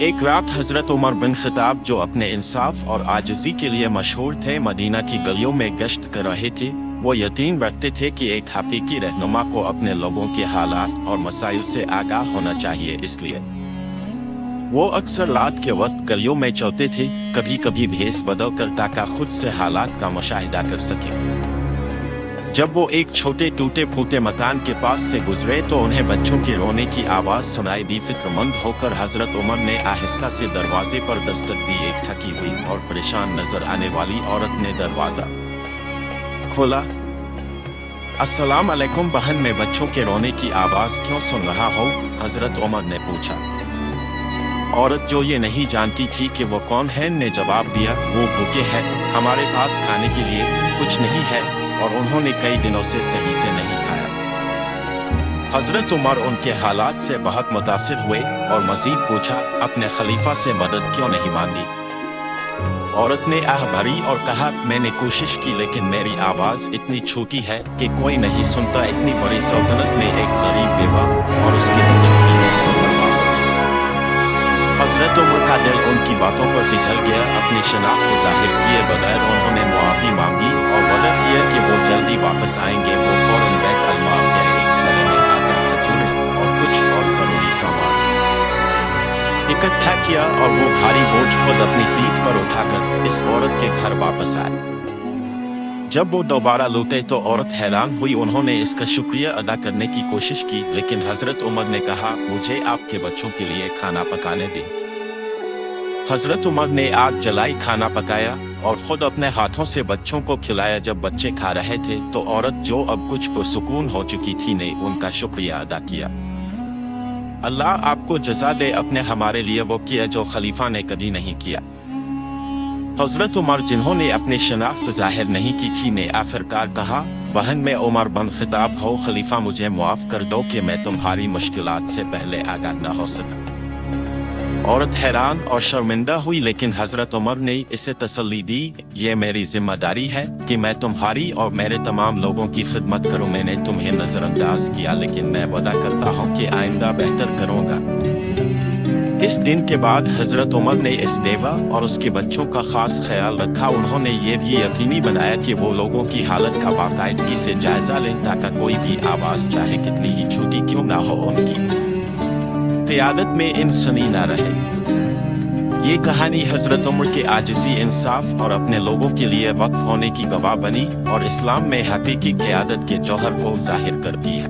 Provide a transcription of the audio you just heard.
एक रात हजरत उमर बिन खिताब, जो अपने इंसाफ और आजिज़ी के लिए मशहूर थे, मदीना की गलियों में गश्त कर रहे थे। वो यकीन रखते थे कि एक हकीकी रहनुमा को अपने लोगों के हालात और मसाइल से आगाह होना चाहिए। इसलिए वो अक्सर रात के वक्त गलियों में चलते थे, कभी कभी भेस बदल कर, ताकि खुद से हालात का मुशाहिदा कर सके। जब वो एक छोटे टूटे फूटे मकान के पास से गुजरे तो उन्हें बच्चों के रोने की आवाज सुनाई दी। फिक्रमंद होकर हजरत उमर ने आहिस्ता से दरवाजे पर दस्तक दी। एक थकी हुई और परेशान नजर आने वाली औरत ने दरवाजा खोला। अस्सलाम अलैकुम बहन, मैं बच्चों के रोने की आवाज क्यों सुन रहा हो? हजरत उमर ने पूछा। औरत, जो ये नहीं जानती थी कि वो कौन है, ने जवाब दिया, वो भूखे हैं, हमारे पास खाने के लिए कुछ नहीं है और उन्होंने कई दिनों से सही से नहीं खाया। हजरत उमर उनके हालात से बहुत मुतासिर हुए और मजीद पूछा, अपने खलीफा से मदद क्यों नहीं मांगी? औरत ने आह भरी और कहा, मैंने कोशिश की लेकिन मेरी आवाज इतनी छोटी है कि कोई नहीं सुनता। इतनी बड़ी सल्तनत में एक गरीब बेवा और उसके बच्चों की किस्मत बर्बाद हो गई। हजरत उमर का दिल उनकी बातों पर पिघल गया। अपनी शनाख्त जाहिर किए बगैर उन्होंने मुआफी मांगी और वादा किया कि वो जल्दी वापस आएंगे। वो फौरन बैत अलमाल गए। एक थैले में आटा, खजूरें और कुछ और जरूरी सामान इकट्ठा किया और वो भारी बोझ खुद अपनी पीठ पर उठाकर इस औरत के घर वापस आए। जब वो दोबारा लौटे तो औरत हैरान हुई। उन्होंने इसका शुक्रिया अदा करने की कोशिश की, लेकिन हजरत उमर ने कहा, मुझे आपके बच्चों के लिए खाना पकाने दें। हजरत उमर ने आग जलाई, खाना पकाया और खुद अपने हाथों से बच्चों को खिलाया। जब बच्चे खा रहे थे तो औरत, जो अब कुछ पुरसुकून हो चुकी थी, ने उनका शुक्रिया अदा किया। अल्लाह आपको जज़ा दे, अपने हमारे लिए वो किया जो खलीफा ने कभी नहीं किया। हजरत उमर, जिन्होंने अपनी शनाख्त जाहिर नहीं की थी, ने आखिरकार कहा, बहन, मैं उमर बिन खिताब हो खलीफा, मुझे मुआफ कर दो कि मैं तुम्हारी मुश्किलात से पहले आगाह न हो सका। औरत हैरान और शर्मिंदा हुई, लेकिन हजरत उमर ने इसे तसल्ली दी, ये मेरी जिम्मेदारी है कि मैं तुम्हारी और मेरे तमाम लोगों की खिदमत करूं। मैंने तुम्हें नजरअंदाज किया, लेकिन मैं वादा करता हूं कि आइंदा बेहतर करूंगा। इस दिन के बाद हजरत उमर ने इस बेवा और उसके बच्चों का खास ख्याल रखा। उन्होंने ये भी यकीनी बनाया कि वो लोगों की हालत का बाकायदगी से जायजा लें, ताकि कोई भी आवाज, चाहे कितनी ही छोटी क्यों ना हो, उनकी क़ियादत में इंसानी न रहे। ये कहानी हजरत उमर के आजिज़ी, इंसाफ और अपने लोगों के लिए वक्फ होने की गवाह बनी और इस्लाम में हकीकी क़ियादत के जौहर को जाहिर करती है।